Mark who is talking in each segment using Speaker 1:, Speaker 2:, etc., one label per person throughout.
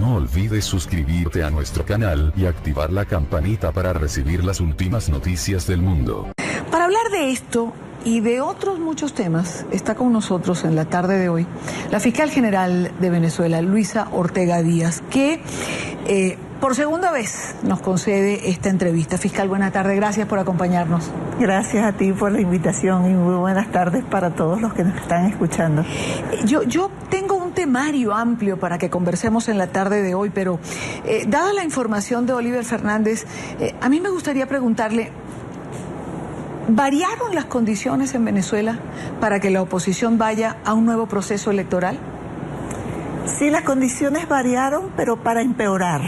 Speaker 1: No olvides suscribirte a nuestro canal y activar la campanita para recibir las últimas noticias del mundo.
Speaker 2: Para hablar de esto y de otros muchos temas, está con nosotros en la tarde de hoy la fiscal general de Venezuela, Luisa Ortega Díaz, que por segunda vez nos concede esta entrevista. Fiscal, buena tarde, gracias por acompañarnos.
Speaker 3: Gracias a ti por la invitación y muy buenas tardes para todos los que nos están escuchando.
Speaker 2: Yo tengo un temario amplio para que conversemos en la tarde de hoy, pero dada la información de Oliver Fernández, a mí me gustaría preguntarle, ¿variaron las condiciones en Venezuela para que la oposición vaya a un nuevo proceso electoral?
Speaker 3: Sí, las condiciones variaron, pero para empeorar.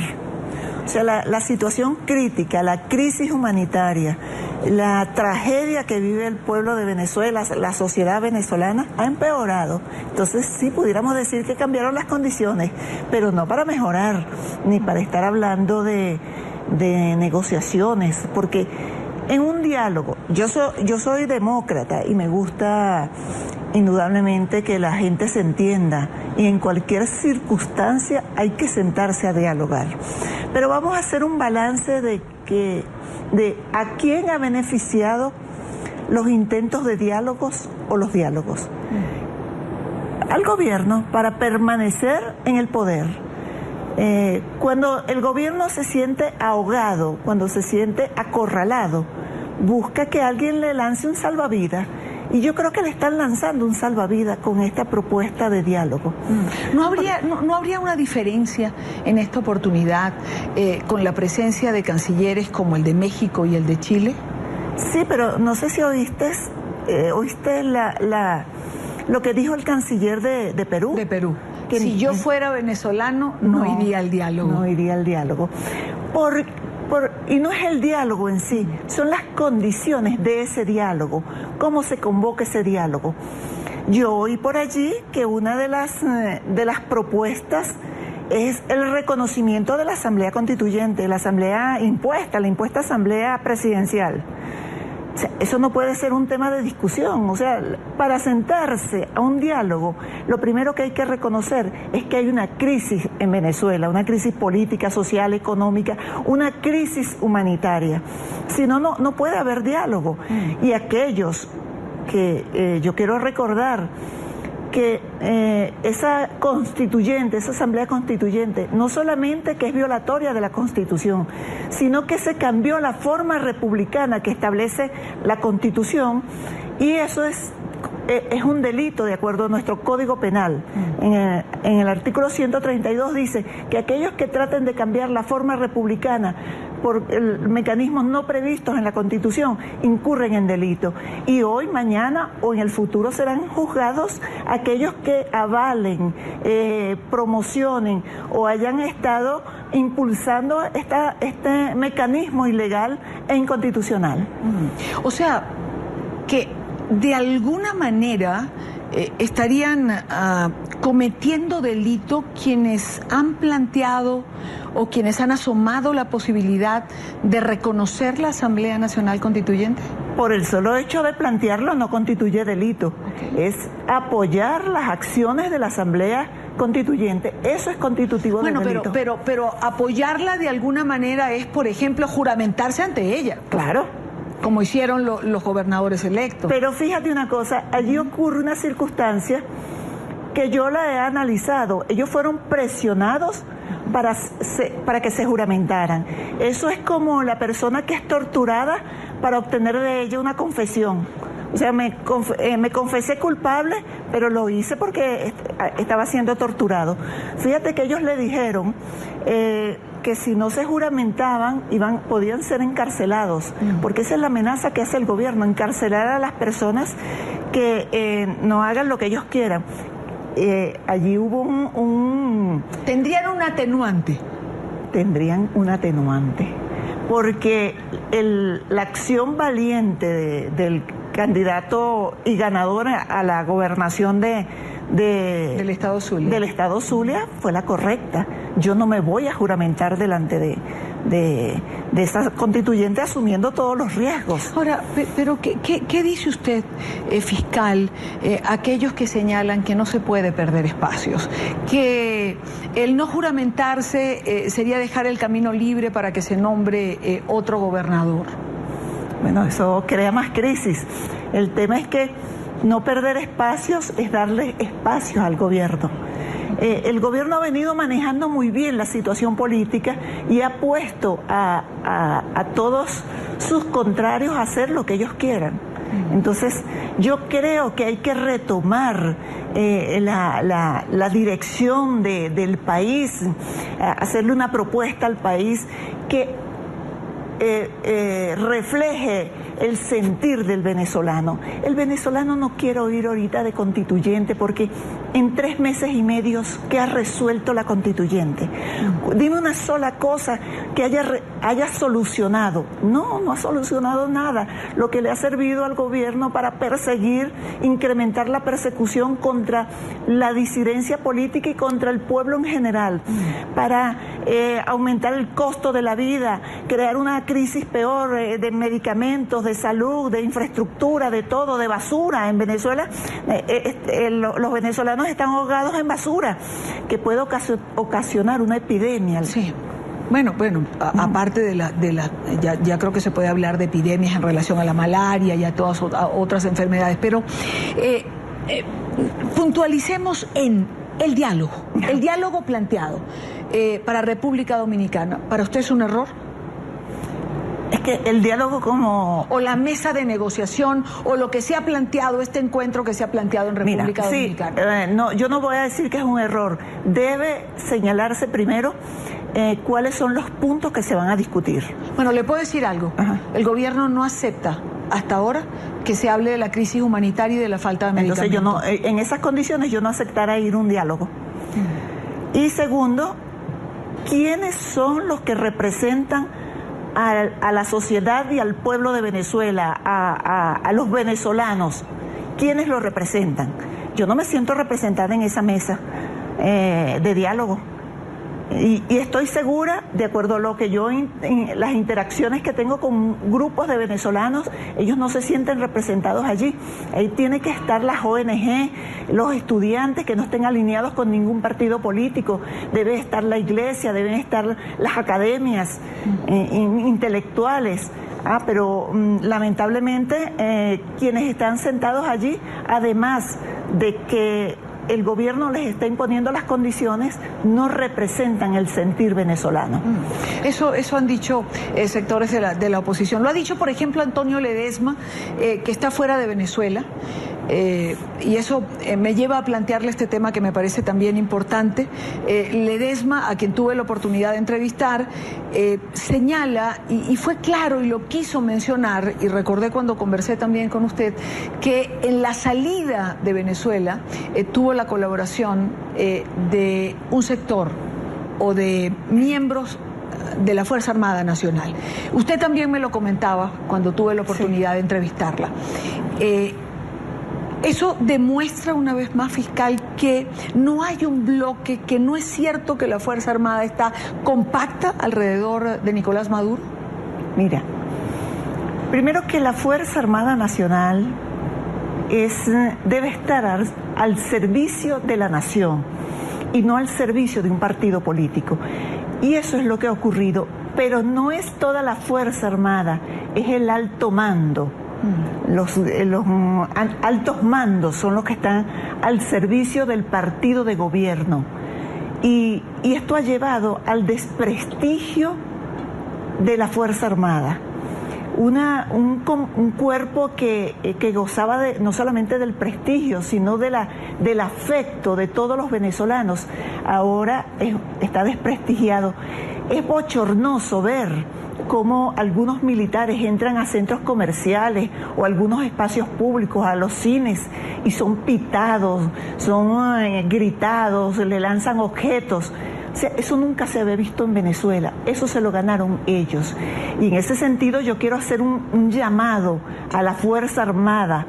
Speaker 3: O sea, la situación crítica, la crisis humanitaria, la tragedia que vive el pueblo de Venezuela, la sociedad venezolana, ha empeorado. Entonces sí, pudiéramos decir que cambiaron las condiciones, pero no para mejorar, ni para estar hablando de negociaciones, porque en un diálogo, yo soy demócrata y me gusta indudablemente que la gente se entienda, y en cualquier circunstancia hay que sentarse a dialogar. Pero vamos a hacer un balance de a quién ha beneficiado los intentos de diálogos o los diálogos. Al gobierno, para permanecer en el poder. Cuando el gobierno se siente ahogado, cuando se siente acorralado, busca que alguien le lance un salvavidas. Y yo creo que le están lanzando un salvavidas con esta propuesta de diálogo.
Speaker 2: ¿No habría una diferencia en esta oportunidad con la presencia de cancilleres como el de México y el de Chile?
Speaker 3: Sí, pero no sé si oíste lo que dijo el canciller de Perú.
Speaker 2: De Perú. Que si yo fuera venezolano, no iría al diálogo.
Speaker 3: No iría al diálogo. Y no es el diálogo en sí, son las condiciones de ese diálogo, cómo se convoca ese diálogo. Yo oí por allí que una de las propuestas es el reconocimiento de la Asamblea Constituyente, la impuesta Asamblea Presidencial. O sea, eso no puede ser un tema de discusión. O sea, para sentarse a un diálogo, lo primero que hay que reconocer es que hay una crisis en Venezuela, una crisis política, social, económica, una crisis humanitaria. Si no, no puede haber diálogo. Y aquellos que yo quiero recordar que esa Asamblea Constituyente, no solamente que es violatoria de la Constitución, sino que se cambió la forma republicana que establece la Constitución, y eso es un delito de acuerdo a nuestro Código Penal. En el artículo 132 dice que aquellos que traten de cambiar la forma republicana por mecanismos no previstos en la Constitución incurren en delito. Y hoy, mañana o en el futuro serán juzgados aquellos que avalen, promocionen o hayan estado impulsando este mecanismo ilegal e inconstitucional.
Speaker 2: O sea, que de alguna manera estarían cometiendo delito quienes han planteado o quienes han asomado la posibilidad de reconocer la Asamblea Nacional Constituyente.
Speaker 3: Por el solo hecho de plantearlo no constituye delito. Okay. Es apoyar las acciones de la Asamblea Constituyente. Eso es constitutivo del delito.
Speaker 2: Pero apoyarla de alguna manera es, por ejemplo, juramentarse ante ella.
Speaker 3: Claro.
Speaker 2: Como hicieron los gobernadores electos.
Speaker 3: Pero fíjate una cosa, allí ocurre una circunstancia que yo la he analizado. Ellos fueron presionados para que se juramentaran. Eso es como la persona que es torturada para obtener de ella una confesión. O sea, me confesé culpable, pero lo hice porque estaba siendo torturado. Fíjate que ellos le dijeron que si no se juramentaban podían ser encarcelados, porque esa es la amenaza que hace el gobierno, encarcelar a las personas que no hagan lo que ellos quieran. Allí hubo
Speaker 2: ¿Tendrían un atenuante?
Speaker 3: Tendrían un atenuante, porque la acción valiente del candidato y ganador a la gobernación de
Speaker 2: del Estado Zulia
Speaker 3: fue la correcta. Yo no me voy a juramentar delante de esa constituyente asumiendo todos los riesgos.
Speaker 2: Ahora, pero ¿qué dice usted, fiscal, aquellos que señalan que no se puede perder espacios, que el no juramentarse sería dejar el camino libre para que se nombre otro gobernador?
Speaker 3: Bueno, eso crea más crisis. El tema es que no perder espacios es darle espacios al gobierno. El gobierno ha venido manejando muy bien la situación política y ha puesto a todos sus contrarios a hacer lo que ellos quieran. Entonces, yo creo que hay que retomar la dirección del país, hacerle una propuesta al país que refleje el sentir del venezolano. El venezolano no quiere oír ahorita de constituyente porque en 3 meses y medio, ¿qué ha resuelto la constituyente? Dime una sola cosa que haya solucionado. No ha solucionado nada. Lo que le ha servido al gobierno para perseguir, incrementar la persecución contra la disidencia política y contra el pueblo en general, para aumentar el costo de la vida, crear una crisis peor de medicamentos, de salud, de infraestructura, de todo, de basura. En Venezuela los venezolanos están ahogados en basura, que puede ocasionar una epidemia.
Speaker 2: Sí. Bueno, aparte ya creo que se puede hablar de epidemias en relación a la malaria y a todas otras enfermedades, pero puntualicemos en el diálogo planteado para República Dominicana. ¿Para usted es un error?
Speaker 3: Es que el diálogo
Speaker 2: o la mesa de negociación, o lo que se ha planteado, este encuentro que se ha planteado en República Dominicana.
Speaker 3: No, yo no voy a decir que es un error. Debe señalarse primero cuáles son los puntos que se van a discutir.
Speaker 2: Bueno, le puedo decir algo. Ajá. El gobierno no acepta hasta ahora que se hable de la crisis humanitaria y de la falta de medicamentos.
Speaker 3: Entonces en esas condiciones yo no aceptará ir a un diálogo. Y segundo, ¿quiénes son los que representan a la sociedad y al pueblo de Venezuela, a los venezolanos? ¿Quiénes lo representan? Yo no me siento representada en esa mesa de diálogo. Y estoy segura, de acuerdo a lo que las interacciones que tengo con grupos de venezolanos, ellos no se sienten representados allí. Ahí tiene que estar las ONG, los estudiantes que no estén alineados con ningún partido político, debe estar la iglesia, deben estar las academias intelectuales. Pero lamentablemente quienes están sentados allí, además de que el gobierno les está imponiendo las condiciones, no representan el sentir venezolano.
Speaker 2: Eso han dicho sectores de la oposición. Lo ha dicho, por ejemplo, Antonio Ledesma, que está fuera de Venezuela. Y eso me lleva a plantearle este tema que me parece también importante. Ledesma, a quien tuve la oportunidad de entrevistar, señala, y fue claro y lo quiso mencionar, y recordé cuando conversé también con usted, que en la salida de Venezuela tuvo la colaboración de un sector o de miembros de la Fuerza Armada Nacional. Usted también me lo comentaba cuando tuve la oportunidad de entrevistarla. Eso demuestra una vez más, fiscal, que no hay un bloque, que no es cierto que la Fuerza Armada está compacta alrededor de Nicolás Maduro.
Speaker 3: Mira, primero que la Fuerza Armada Nacional debe estar al servicio de la nación y no al servicio de un partido político. Y eso es lo que ha ocurrido, pero no es toda la Fuerza Armada, es el alto mando. Los altos mandos son los que están al servicio del partido de gobierno, y esto ha llevado al desprestigio de la Fuerza Armada. Un cuerpo que gozaba no solamente del prestigio, sino del afecto de todos los venezolanos, ahora está desprestigiado. Es bochornoso ver cómo algunos militares entran a centros comerciales o algunos espacios públicos, a los cines, y son pitados, son gritados, le lanzan objetos. O sea, eso nunca se había visto en Venezuela, eso se lo ganaron ellos. Y en ese sentido yo quiero hacer un llamado a la Fuerza Armada,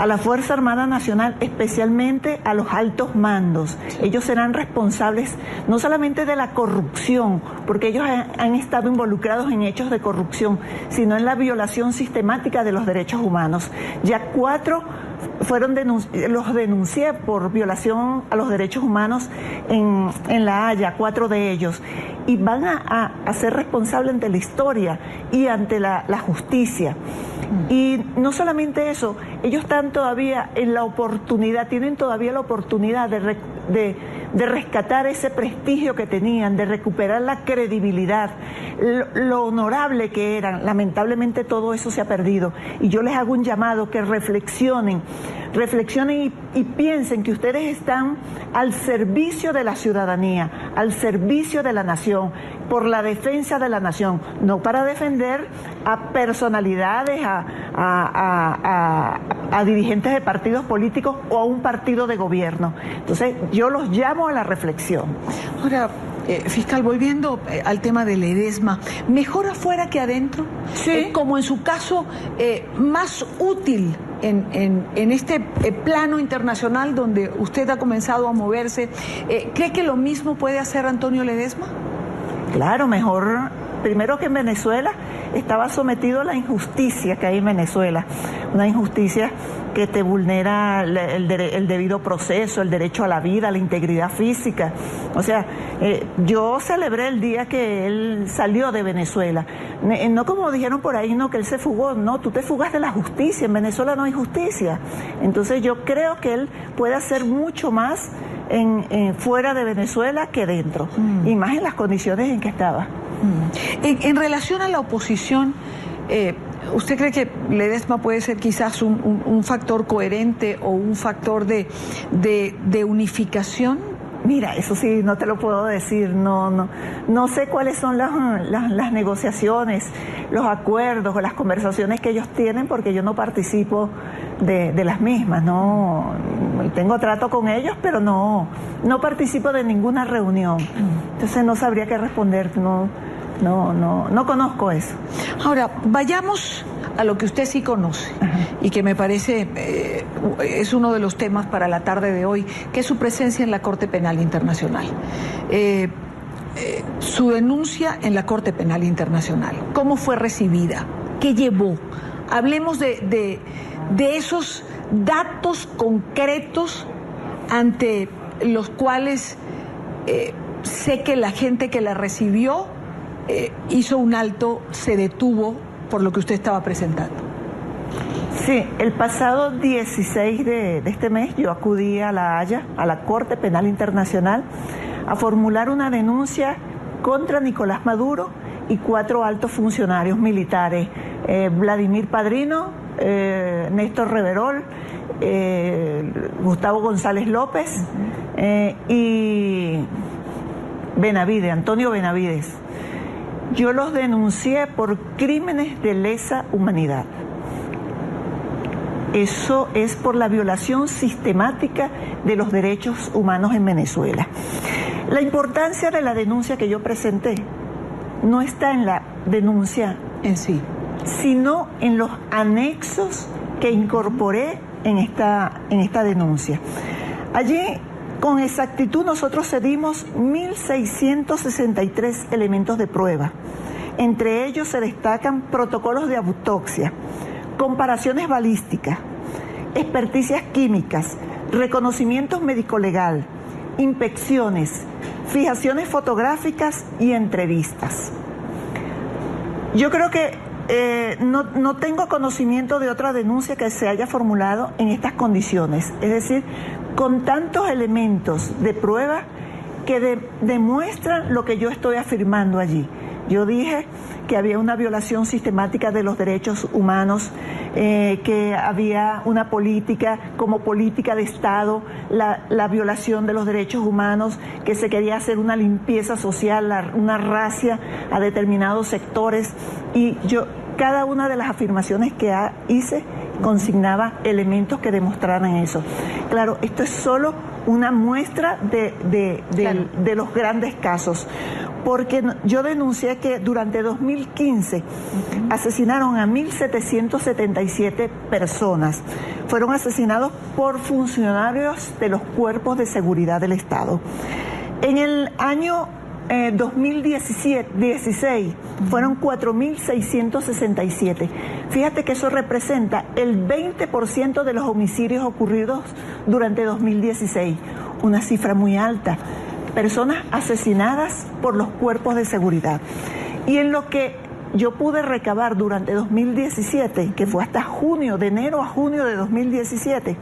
Speaker 3: a la Fuerza Armada Nacional, especialmente a los altos mandos. Ellos serán responsables no solamente de la corrupción, porque ellos han estado involucrados en hechos de corrupción, sino en la violación sistemática de los derechos humanos. Ya 4 los denuncié por violación a los derechos humanos en La Haya, 4 de ellos, y van a ser responsables ante la historia y ante la justicia. Y no solamente eso, ellos están todavía en la oportunidad, tienen todavía la oportunidad de rescatar ese prestigio que tenían, de recuperar la credibilidad, lo honorable que eran. Lamentablemente todo eso se ha perdido. Y yo les hago un llamado que reflexionen y piensen que ustedes están al servicio de la ciudadanía, al servicio de la nación, por la defensa de la nación, no para defender a personalidades, a dirigentes de partidos políticos o a un partido de gobierno. Entonces yo los llamo a la reflexión.
Speaker 2: Ahora, fiscal, volviendo al tema de Ledesma, ¿mejor afuera que adentro?
Speaker 3: Sí.
Speaker 2: Como en su caso, más útil en este plano internacional donde usted ha comenzado a moverse, ¿cree que lo mismo puede hacer Antonio Ledesma?
Speaker 3: Claro, mejor. Primero que en Venezuela estaba sometido a la injusticia que hay en Venezuela, una injusticia que te vulnera el debido proceso, el derecho a la vida, la integridad física. O sea, yo celebré el día que él salió de Venezuela. No como dijeron por ahí, no, que él se fugó. No, tú te fugas de la justicia. En Venezuela no hay justicia. Entonces yo creo que él puede hacer mucho más fuera de Venezuela que dentro. Y más en las condiciones en que estaba.
Speaker 2: En relación a la oposición, ¿usted cree que Ledesma puede ser quizás un factor coherente o un factor de unificación?
Speaker 3: Mira, eso sí, no te lo puedo decir, no sé cuáles son las negociaciones, los acuerdos o las conversaciones que ellos tienen, porque yo no participo de las mismas, no tengo trato con ellos, pero no participo de ninguna reunión. Entonces no sabría qué responderte, no conozco eso.
Speaker 2: Ahora, vayamos a lo que usted sí conoce. Ajá. Y que me parece es uno de los temas para la tarde de hoy, que es su presencia en la Corte Penal Internacional. Su denuncia en la Corte Penal Internacional, ¿cómo fue recibida? ¿Qué llevó? Hablemos de esos datos concretos ante los cuales sé que la gente que la recibió hizo un alto, se detuvo por lo que usted estaba presentando.
Speaker 3: Sí, el pasado 16 de este mes yo acudí a La Haya, a la Corte Penal Internacional, a formular una denuncia contra Nicolás Maduro y 4 altos funcionarios militares, Vladimir Padrino, Néstor Reverol, Gustavo González López y Antonio Benavides. Yo los denuncié por crímenes de lesa humanidad. Eso es por la violación sistemática de los derechos humanos en Venezuela. La importancia de la denuncia que yo presenté no está en la denuncia
Speaker 2: en sí,
Speaker 3: sino en los anexos que incorporé en esta denuncia. Allí, con exactitud, nosotros cedimos 1.663 elementos de prueba. Entre ellos se destacan protocolos de autopsia, comparaciones balísticas, experticias químicas, reconocimientos médico-legal, inspecciones, fijaciones fotográficas y entrevistas. Yo creo que no tengo conocimiento de otra denuncia que se haya formulado en estas condiciones, es decir, con tantos elementos de prueba que demuestran lo que yo estoy afirmando allí. Yo dije que había una violación sistemática de los derechos humanos, que había una política como política de Estado, la violación de los derechos humanos, que se quería hacer una limpieza social, una racia a determinados sectores, y cada una de las afirmaciones que hice consignaba elementos que demostraran eso. Claro, esto es solo una muestra de los grandes casos. porque yo denuncié que durante 2015 asesinaron a 1.777 personas. Fueron asesinados por funcionarios de los cuerpos de seguridad del Estado. En el año 2016 fueron 4.667. Fíjate que eso representa el 20% de los homicidios ocurridos durante 2016, una cifra muy alta. Personas asesinadas por los cuerpos de seguridad. Y en lo que yo pude recabar durante 2017, que fue hasta junio, de enero a junio de 2017,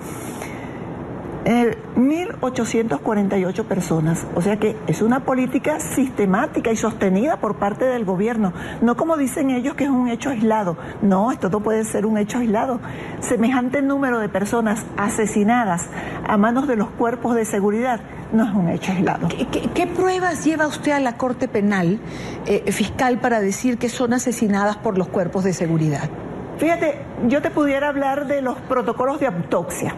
Speaker 3: 1.848 personas. O sea que es una política sistemática y sostenida por parte del gobierno. No como dicen ellos que es un hecho aislado. No, esto no puede ser un hecho aislado. Semejante número de personas asesinadas a manos de los cuerpos de seguridad no es un hecho aislado.
Speaker 2: ¿Qué pruebas lleva usted a la Corte Penal, fiscal, para decir que son asesinadas por los cuerpos de seguridad?
Speaker 3: Fíjate, yo te pudiera hablar de los protocolos de autopsia.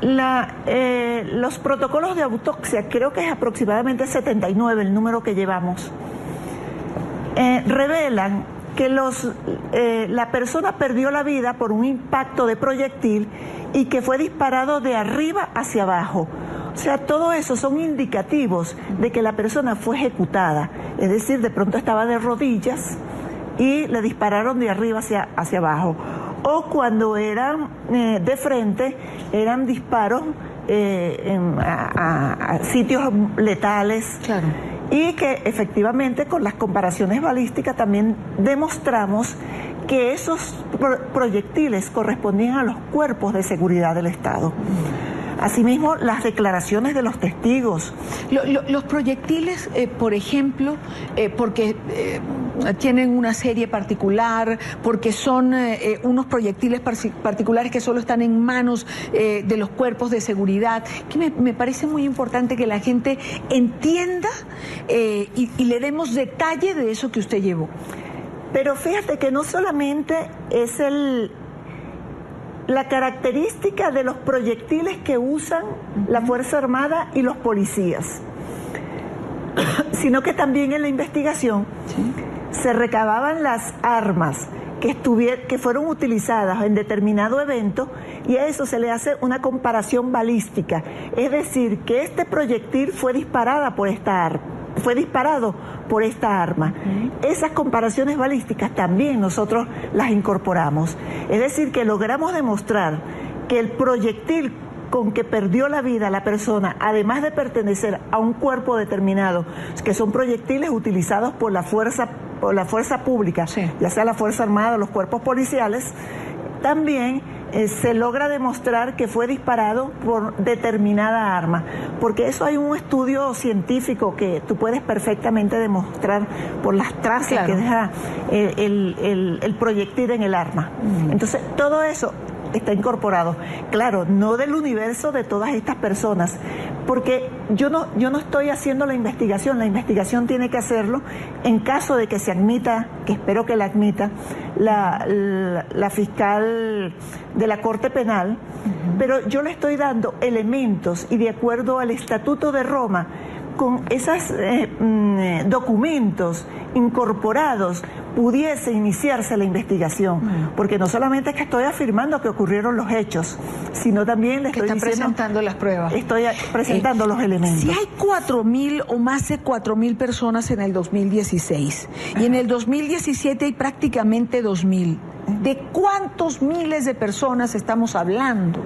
Speaker 3: Los protocolos de autopsia, creo que es aproximadamente 79 el número que llevamos, revelan que la persona perdió la vida por un impacto de proyectil y que fue disparado de arriba hacia abajo. O sea, todo eso son indicativos de que la persona fue ejecutada, es decir, de pronto estaba de rodillas y le dispararon de arriba hacia abajo. O cuando eran de frente, eran disparos a sitios letales.
Speaker 2: Claro.
Speaker 3: Y que efectivamente con las comparaciones balísticas también demostramos que esos proyectiles correspondían a los cuerpos de seguridad del Estado. Asimismo, las declaraciones de los testigos.
Speaker 2: Los proyectiles, por ejemplo, porque tienen una serie particular, porque son unos proyectiles particulares que solo están en manos de los cuerpos de seguridad, que me parece muy importante que la gente entienda y le demos detalle de eso que usted llevó.
Speaker 3: Pero fíjate que no solamente es la característica de los proyectiles que usan la Fuerza Armada y los policías, sino que también en la investigación se recababan las armas que fueron utilizadas en determinado evento y a eso se le hace una comparación balística, es decir, que este proyectil fue disparado por esta arma. Esas comparaciones balísticas también nosotros las incorporamos. Es decir, que logramos demostrar que el proyectil con que perdió la vida la persona, además de pertenecer a un cuerpo determinado, que son proyectiles utilizados por la fuerza pública, ya sea la Fuerza Armada o los cuerpos policiales, también se logra demostrar que fue disparado por determinada arma, porque eso hay un estudio científico que tú puedes perfectamente demostrar por las trazas que deja el proyectil en el arma. Entonces, todo eso está incorporado. Claro, no del universo de todas estas personas, porque yo no estoy haciendo la investigación tiene que hacerlo en caso de que se admita, que espero que la admita, la fiscal de la Corte Penal, pero yo le estoy dando elementos y de acuerdo al Estatuto de Roma, con esos documentos incorporados pudiese iniciarse la investigación, porque no solamente es que estoy afirmando que ocurrieron los hechos, sino también le estoy
Speaker 2: presentando las pruebas.
Speaker 3: Estoy presentando los elementos.
Speaker 2: Si hay 4.000 o más de 4.000 personas en el 2016 y en el 2017 hay prácticamente 2.000, ¿de cuántos miles de personas estamos hablando?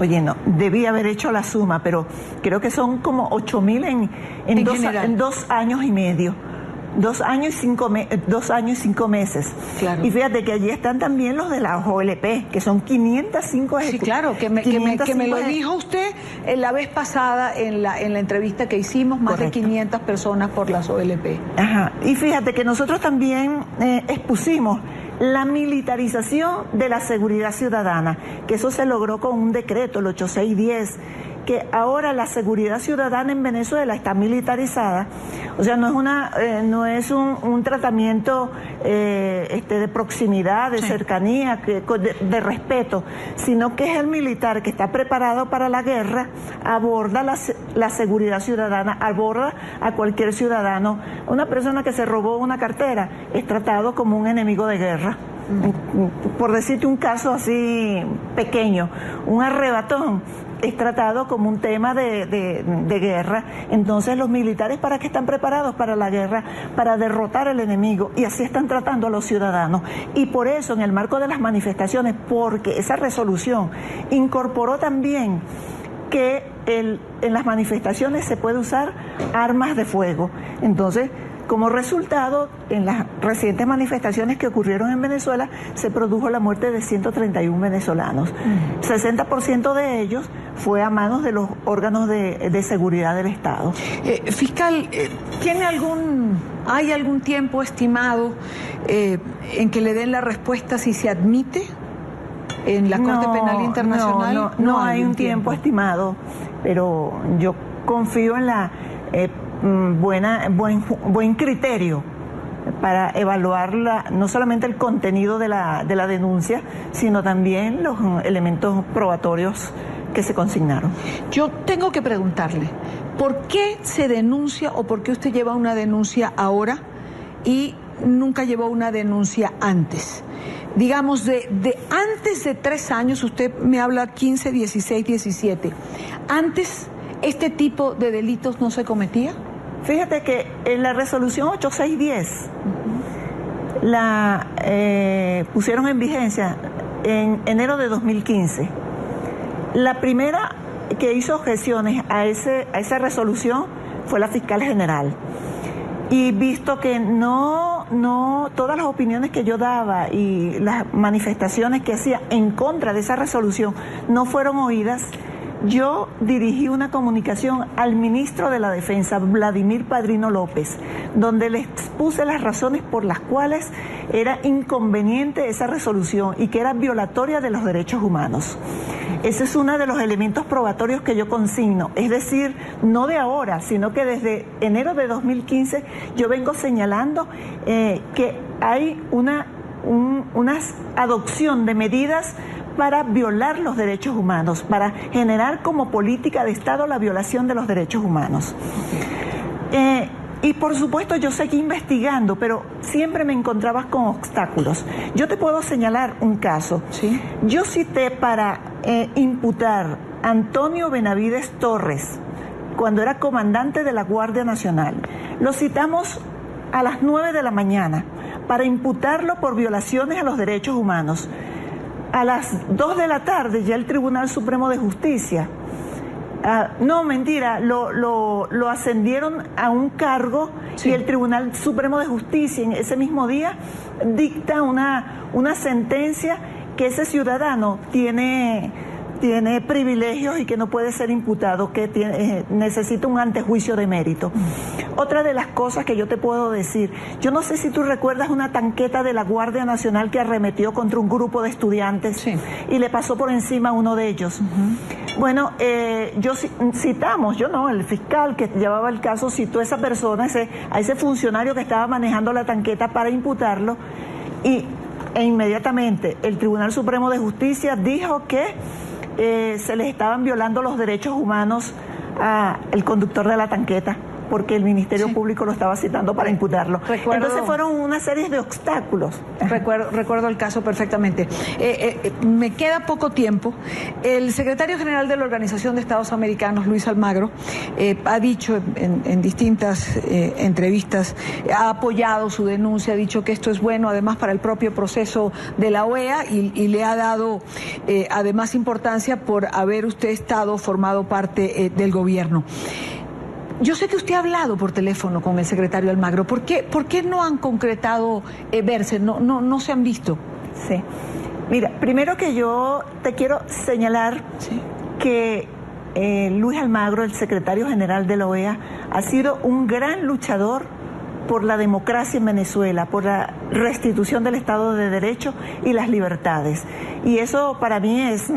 Speaker 3: Oye, no, debí haber hecho la suma, pero creo que son como 8.000 en 2 años y medio. 2 años y 5 meses.
Speaker 2: Claro.
Speaker 3: Y fíjate que allí están también los de la OLP, que son 505
Speaker 2: Sí, claro, que me lo dijo usted la vez pasada en la entrevista que hicimos, más
Speaker 3: Correcto.
Speaker 2: de 500 personas por las OLP.
Speaker 3: Ajá. Y fíjate que nosotros también expusimos la militarización de la seguridad ciudadana, que eso se logró con un decreto, el 8610, que ahora la seguridad ciudadana en Venezuela está militarizada. O sea, no es un tratamiento de proximidad, de cercanía, de respeto, sino que es el militar que está preparado para la guerra, aborda la seguridad ciudadana, aborda a cualquier ciudadano. Una persona que se robó una cartera es tratado como un enemigo de guerra. Por decirte un caso así pequeño, un arrebatón es tratado como un tema de guerra. Entonces los militares, ¿para qué están preparados para la guerra? Para derrotar al enemigo, y así están tratando a los ciudadanos. Y por eso, en el marco de las manifestaciones, porque esa resolución incorporó también que en las manifestaciones se puede usar armas de fuego. Entonces, como resultado, en las recientes manifestaciones que ocurrieron en Venezuela, se produjo la muerte de 131 venezolanos. 60% de ellos fue a manos de los órganos de seguridad del Estado.
Speaker 2: Fiscal, ¿hay algún tiempo estimado en que le den la respuesta si se admite en la Corte Penal Internacional?
Speaker 3: No hay un tiempo estimado, pero yo confío en la buen criterio para evaluar no solamente el contenido de la denuncia, sino también los elementos probatorios que se consignaron.
Speaker 2: Yo tengo que preguntarle, ¿por qué se denuncia o por qué usted lleva una denuncia ahora y nunca llevó una denuncia antes? Digamos, de antes de 3 años, usted me habla 15, 16, 17. ¿Antes este tipo de delitos no se cometía?
Speaker 3: Fíjate que en la resolución 8610 la pusieron en vigencia en enero de 2015. La primera que hizo objeciones a esa resolución fue la fiscal general. Y visto que no todas las opiniones que yo daba y las manifestaciones que hacía en contra de esa resolución no fueron oídas, yo dirigí una comunicación al ministro de la Defensa, Vladimir Padrino López, donde le expuse las razones por las cuales era inconveniente esa resolución y que era violatoria de los derechos humanos. Ese es uno de los elementos probatorios que yo consigno, es decir, no de ahora, sino que desde enero de 2015 yo vengo señalando que hay una adopción de medidas para violar los derechos humanos, para generar como política de Estado la violación de los derechos humanos. Y por supuesto yo seguí investigando, pero siempre me encontraba con obstáculos. Yo te puedo señalar un caso.
Speaker 2: ¿Sí?
Speaker 3: Yo cité para imputar a Antonio Benavides Torres, cuando era comandante de la Guardia Nacional. Lo citamos a las 9 de la mañana para imputarlo por violaciones a los derechos humanos. A las 2 de la tarde ya el Tribunal Supremo de Justicia, lo ascendieron a un cargo, sí. Y el Tribunal Supremo de Justicia en ese mismo día dicta una sentencia que ese ciudadano tiene privilegios y que no puede ser imputado, que necesita un antejuicio de mérito. Otra de las cosas que yo te puedo decir, yo no sé si tú recuerdas una tanqueta de la Guardia Nacional que arremetió contra un grupo de estudiantes, sí. Y le pasó por encima a uno de ellos. Bueno, el fiscal que llevaba el caso citó a esa persona, a ese funcionario que estaba manejando la tanqueta para imputarlo, e inmediatamente el Tribunal Supremo de Justicia dijo que se les estaban violando los derechos humanos al conductor de la tanqueta, porque el Ministerio Público lo estaba citando para imputarlo. Entonces fueron una serie de obstáculos.
Speaker 2: Recuerdo el caso perfectamente. Me queda poco tiempo. El secretario general de la Organización de Estados Americanos, Luis Almagro, ha dicho en distintas entrevistas, ha apoyado su denuncia, ha dicho que esto es bueno además para el propio proceso de la OEA y le ha dado además importancia por haber usted formado parte del gobierno. Yo sé que usted ha hablado por teléfono con el secretario Almagro. ¿Por qué no han concretado verse? No se han visto.
Speaker 3: Sí. Mira, primero que yo te quiero señalar, sí, que Luis Almagro, el secretario general de la OEA, ha sido un gran luchador por la democracia en Venezuela, por la restitución del Estado de Derecho y las libertades. Y eso para mí es,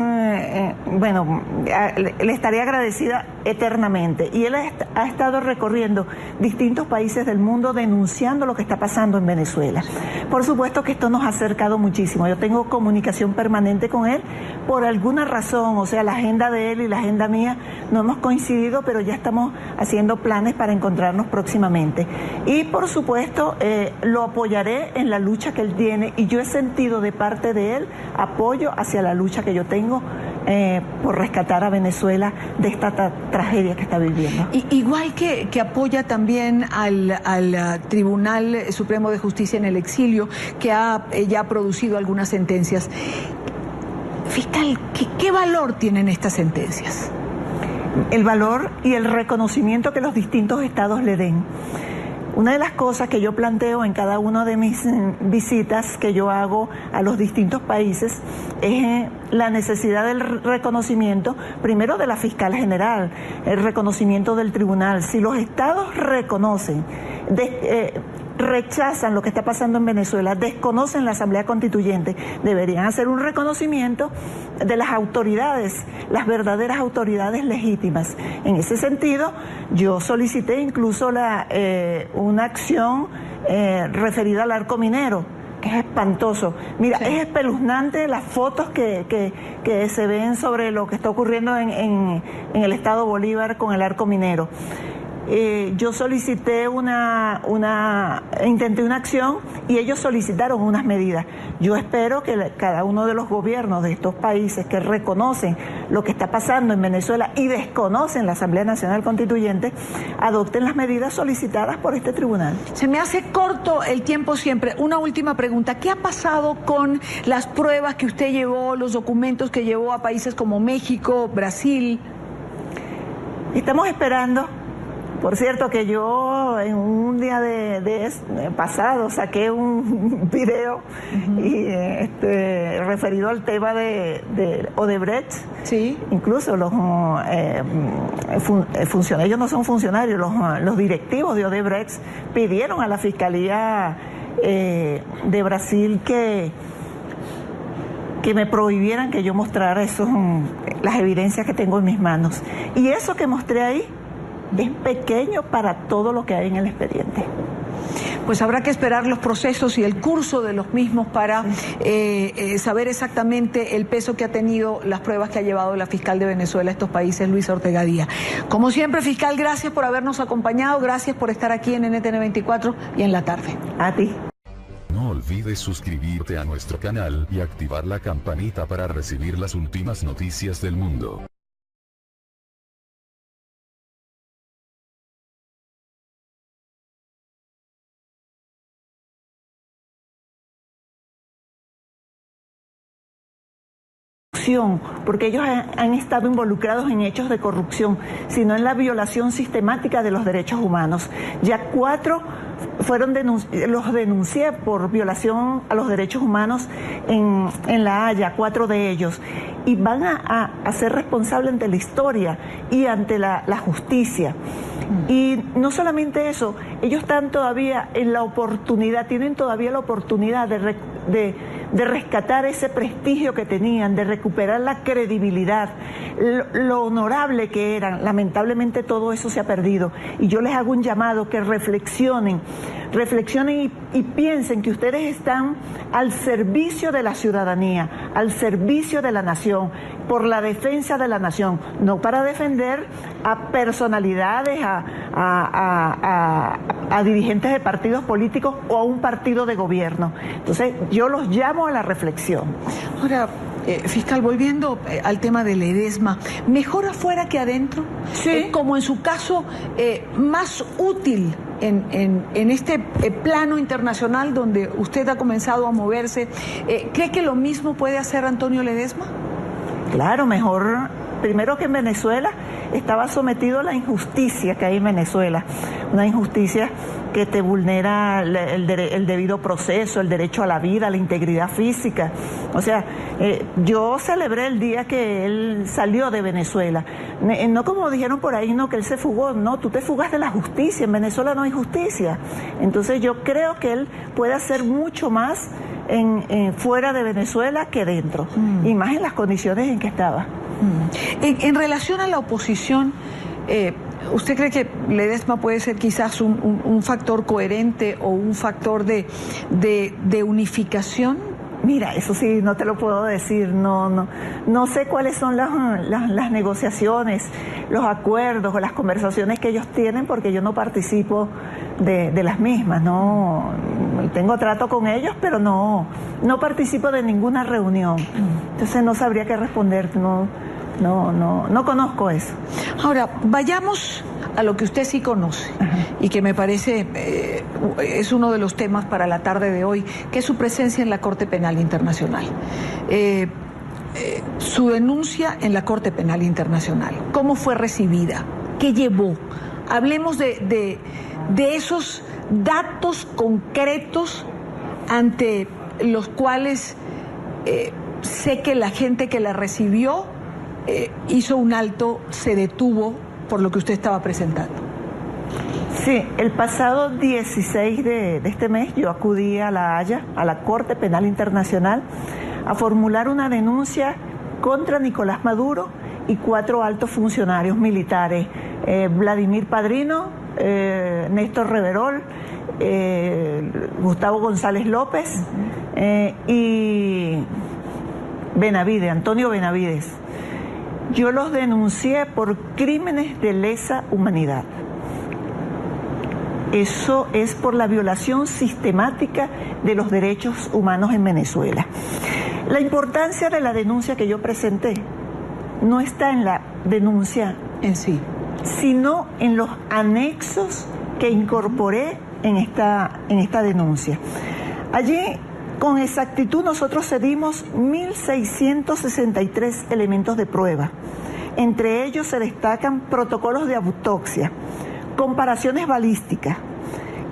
Speaker 3: bueno, le estaré agradecida eternamente. Y él ha estado recorriendo distintos países del mundo denunciando lo que está pasando en Venezuela. Por supuesto que esto nos ha acercado muchísimo. Yo tengo comunicación permanente con él por alguna razón, o sea, la agenda de él y la agenda mía no hemos coincidido, pero ya estamos haciendo planes para encontrarnos próximamente. Y por supuesto, lo apoyaré en la lucha que él tiene, y yo he sentido de parte de él apoyo hacia la lucha que yo tengo por rescatar a Venezuela de esta tragedia que está viviendo.
Speaker 2: Igual que apoya también al Tribunal Supremo de Justicia en el exilio, que ya ha producido algunas sentencias. Fiscal, ¿qué valor tienen estas sentencias?
Speaker 3: El valor y el reconocimiento que los distintos estados le den. Una de las cosas que yo planteo en cada una de mis visitas que yo hago a los distintos países es la necesidad del reconocimiento, primero de la fiscal general, el reconocimiento del tribunal. Si los estados reconocen, rechazan lo que está pasando en Venezuela, desconocen la Asamblea Constituyente, deberían hacer un reconocimiento de las autoridades, las verdaderas autoridades legítimas. En ese sentido, yo solicité incluso una acción referida al arco minero, que es espantoso. Mira, sí, es espeluznante las fotos que se ven sobre lo que está ocurriendo en el estado Bolívar con el arco minero. Yo solicité intenté una acción y ellos solicitaron unas medidas. Yo espero que cada uno de los gobiernos de estos países que reconocen lo que está pasando en Venezuela y desconocen la Asamblea Nacional Constituyente adopten las medidas solicitadas por este tribunal.
Speaker 2: Se me hace corto el tiempo siempre. Una última pregunta. ¿Qué ha pasado con las pruebas que usted llevó, los documentos que llevó a países como México, Brasil?
Speaker 3: Estamos esperando. Por cierto que yo en un día pasado saqué un video y referido al tema de Odebrecht. Sí. Incluso los funcionarios, ellos no son funcionarios, los directivos de Odebrecht pidieron a la Fiscalía de Brasil que me prohibieran que yo mostrara las evidencias que tengo en mis manos. Y eso que mostré ahí es pequeño para todo lo que hay en el expediente.
Speaker 2: Pues habrá que esperar los procesos y el curso de los mismos para saber exactamente el peso que ha tenido las pruebas que ha llevado la fiscal de Venezuela a estos países, Luisa Ortega Díaz. Como siempre, fiscal, gracias por habernos acompañado, gracias por estar aquí en NTN 24 y en la tarde.
Speaker 3: A ti.
Speaker 1: No olvides suscribirte a nuestro canal y activar la campanita para recibir las últimas noticias del mundo.
Speaker 3: Porque ellos han estado involucrados en hechos de corrupción, sino en la violación sistemática de los derechos humanos. Ya 4 los denuncié por violación a los derechos humanos en La Haya, 4 de ellos, y van a ser responsables ante la historia y ante la justicia. Y no solamente eso, ellos están todavía en la oportunidad, tienen todavía la oportunidad de rescatar ese prestigio que tenían, de recuperar la credibilidad, lo honorable que eran. Lamentablemente todo eso se ha perdido. Y yo les hago un llamado que reflexionen y piensen que ustedes están al servicio de la ciudadanía, al servicio de la nación, por la defensa de la nación, no para defender a personalidades, a dirigentes de partidos políticos o a un partido de gobierno. Entonces yo los llamo a la reflexión.
Speaker 2: Ahora, fiscal, volviendo al tema de Ledesma, ¿mejor afuera que adentro?
Speaker 3: Sí.
Speaker 2: Como en su caso, más útil en este plano internacional donde usted ha comenzado a moverse, ¿cree que lo mismo puede hacer Antonio Ledesma?
Speaker 3: Claro, mejor, primero que en Venezuela, estaba sometido a la injusticia que hay en Venezuela, una injusticia que te vulnera el debido proceso, el derecho a la vida, la integridad física. O sea, yo celebré el día que él salió de Venezuela. No como dijeron por ahí, no, que él se fugó. No, tú te fugas de la justicia. En Venezuela no hay justicia. Entonces yo creo que él puede hacer mucho más fuera de Venezuela que dentro. Y más en las condiciones en que estaba.
Speaker 2: En relación a la oposición, ¿usted cree que Ledesma puede ser quizás un factor coherente o un factor de unificación?
Speaker 3: Mira, eso sí, no te lo puedo decir, no sé cuáles son las negociaciones, los acuerdos o las conversaciones que ellos tienen, porque yo no participo de las mismas, no tengo trato con ellos, pero no participo de ninguna reunión, entonces no sabría qué responderte, no conozco eso.
Speaker 2: Ahora, vayamos a lo que usted sí conoce. Ajá. Y que me parece es uno de los temas para la tarde de hoy, que es su presencia en la Corte Penal Internacional. Su denuncia en la Corte Penal Internacional, ¿cómo fue recibida? ¿Qué llevó? Hablemos de esos datos concretos ante los cuales sé que la gente que la recibió hizo un alto, se detuvo por lo que usted estaba presentando.
Speaker 3: Sí, el pasado 16 de este mes yo acudí a La Haya, a la Corte Penal Internacional, a formular una denuncia contra Nicolás Maduro y 4 altos funcionarios militares, Vladimir Padrino, Néstor Reverol, Gustavo González López y Benavides, Antonio Benavides. Yo los denuncié por crímenes de lesa humanidad. Eso es por la violación sistemática de los derechos humanos en Venezuela. La importancia de la denuncia que yo presenté no está en la denuncia en sí, sino en los anexos que incorporé en esta denuncia. Allí, con exactitud, nosotros cedimos 1.663 elementos de prueba. Entre ellos se destacan protocolos de autopsia, comparaciones balísticas,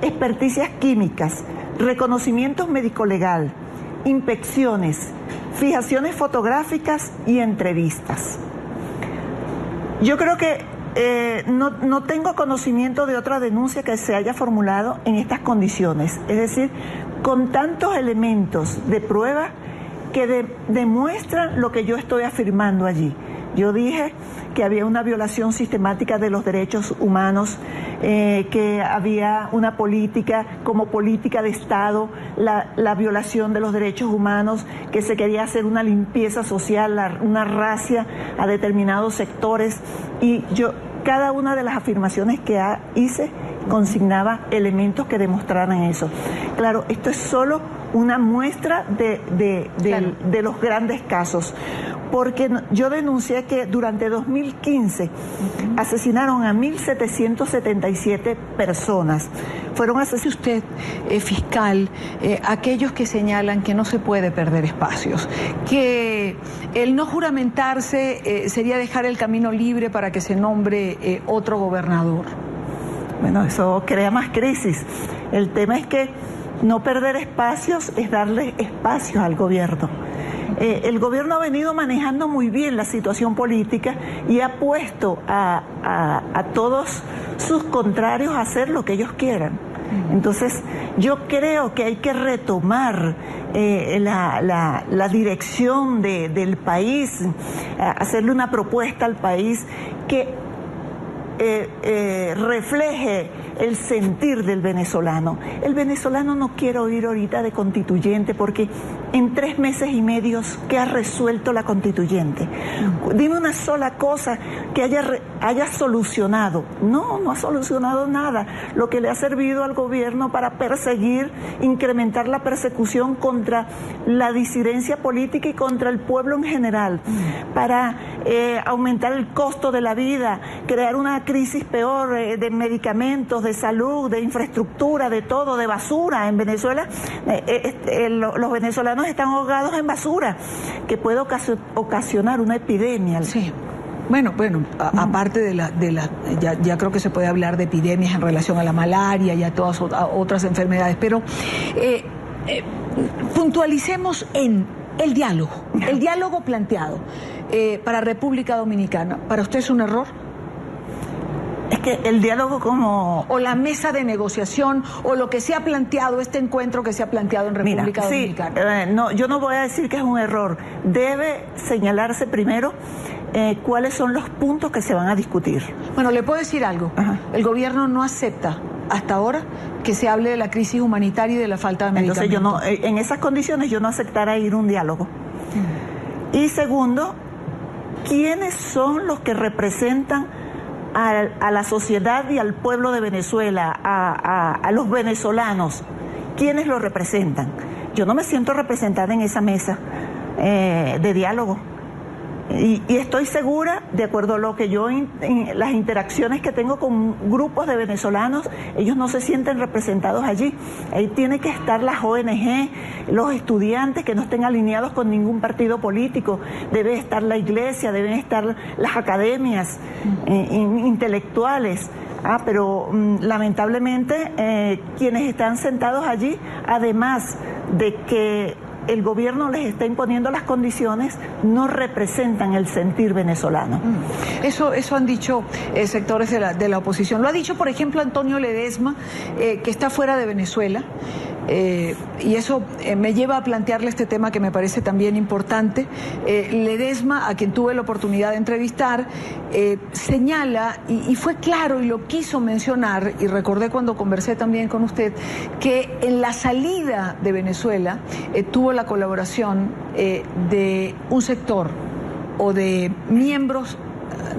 Speaker 3: experticias químicas, reconocimientos médico-legal, inspecciones, fijaciones fotográficas y entrevistas. Yo creo que no tengo conocimiento de otra denuncia que se haya formulado en estas condiciones, es decir, con tantos elementos de prueba que demuestran lo que yo estoy afirmando allí. Yo dije que había una violación sistemática de los derechos humanos, que había una política como política de Estado, la violación de los derechos humanos, que se quería hacer una limpieza social, una racia a determinados sectores, y yo cada una de las afirmaciones que hice consignaba elementos que demostraran eso. Claro, esto es solo una muestra de los grandes casos, porque yo denuncié que durante 2015 asesinaron a 1.777 personas. Fueron asesinados.
Speaker 2: Usted, fiscal, aquellos que señalan que no se puede perder espacios, que el no juramentarse sería dejar el camino libre para que se nombre otro gobernador.
Speaker 3: Bueno, eso crea más crisis. El tema es que no perder espacios es darle espacios al gobierno. El gobierno ha venido manejando muy bien la situación política y ha puesto a todos sus contrarios a hacer lo que ellos quieran. Entonces, yo creo que hay que retomar la dirección del país, hacerle una propuesta al país que refleje el sentir del venezolano. El venezolano no quiere oír ahorita de constituyente, porque en 3 meses y medio, ¿qué ha resuelto la constituyente? Dime una sola cosa que haya solucionado. No ha solucionado nada. Lo que le ha servido al gobierno para perseguir, incrementar la persecución contra la disidencia política y contra el pueblo en general, para aumentar el costo de la vida, crear una crisis peor de medicamentos, de salud, de infraestructura, de todo, de basura. En Venezuela los venezolanos están ahogados en basura, que puede ocasionar una epidemia.
Speaker 2: Sí. Bueno, aparte ya creo que se puede hablar de epidemias en relación a la malaria y a todas otras enfermedades, pero puntualicemos en el diálogo planteado para República Dominicana. ¿Para usted es un error?
Speaker 3: Es que el diálogo o
Speaker 2: la mesa de negociación, o lo que se ha planteado, este encuentro que se ha planteado en República Dominicana.
Speaker 3: No, yo no voy a decir que es un error. Debe señalarse primero cuáles son los puntos que se van a discutir.
Speaker 2: Bueno, le puedo decir algo.
Speaker 3: Ajá.
Speaker 2: El gobierno no acepta hasta ahora que se hable de la crisis humanitaria y de la falta de medicamentos.
Speaker 3: Entonces en esas condiciones yo no aceptara ir a un diálogo. Y segundo, ¿quiénes son los que representan a la sociedad y al pueblo de Venezuela, a los venezolanos? ¿Quiénes lo representan? Yo no me siento representada en esa mesa de diálogo. Y estoy segura, de acuerdo a lo que las interacciones que tengo con grupos de venezolanos, ellos no se sienten representados allí. Ahí tiene que estar las ONG, los estudiantes que no estén alineados con ningún partido político, debe estar la iglesia, deben estar las academias intelectuales. Pero lamentablemente quienes están sentados allí, además de que el gobierno les está imponiendo las condiciones, no representan el sentir venezolano.
Speaker 2: Eso han dicho sectores de la oposición. Lo ha dicho, por ejemplo, Antonio Ledesma, que está fuera de Venezuela. Y eso me lleva a plantearle este tema que me parece también importante. Ledesma, a quien tuve la oportunidad de entrevistar, señala, y fue claro y lo quiso mencionar, y recordé cuando conversé también con usted, que en la salida de Venezuela tuvo la colaboración de un sector o de miembros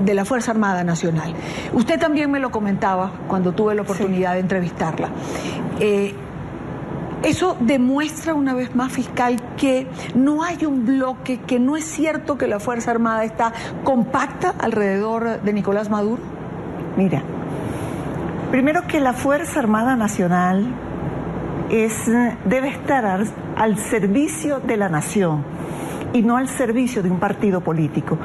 Speaker 2: de la Fuerza Armada Nacional. Usted también me lo comentaba cuando tuve la oportunidad de entrevistarla. Eso demuestra una vez más, fiscal, que no hay un bloque, que no es cierto que la Fuerza Armada está compacta alrededor de Nicolás Maduro.
Speaker 3: Mira, primero que la Fuerza Armada Nacional debe estar al servicio de la nación y no al servicio de un partido político.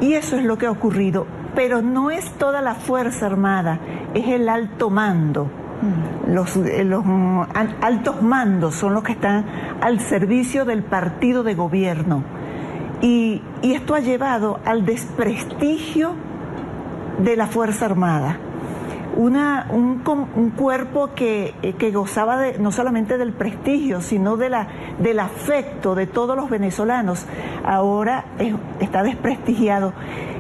Speaker 3: Y eso es lo que ha ocurrido, pero no es toda la Fuerza Armada, es el alto mando. Los altos mandos son los que están al servicio del partido de gobierno, y esto ha llevado al desprestigio de la Fuerza Armada, un cuerpo que gozaba no solamente del prestigio, sino del afecto de todos los venezolanos. Ahora está desprestigiado.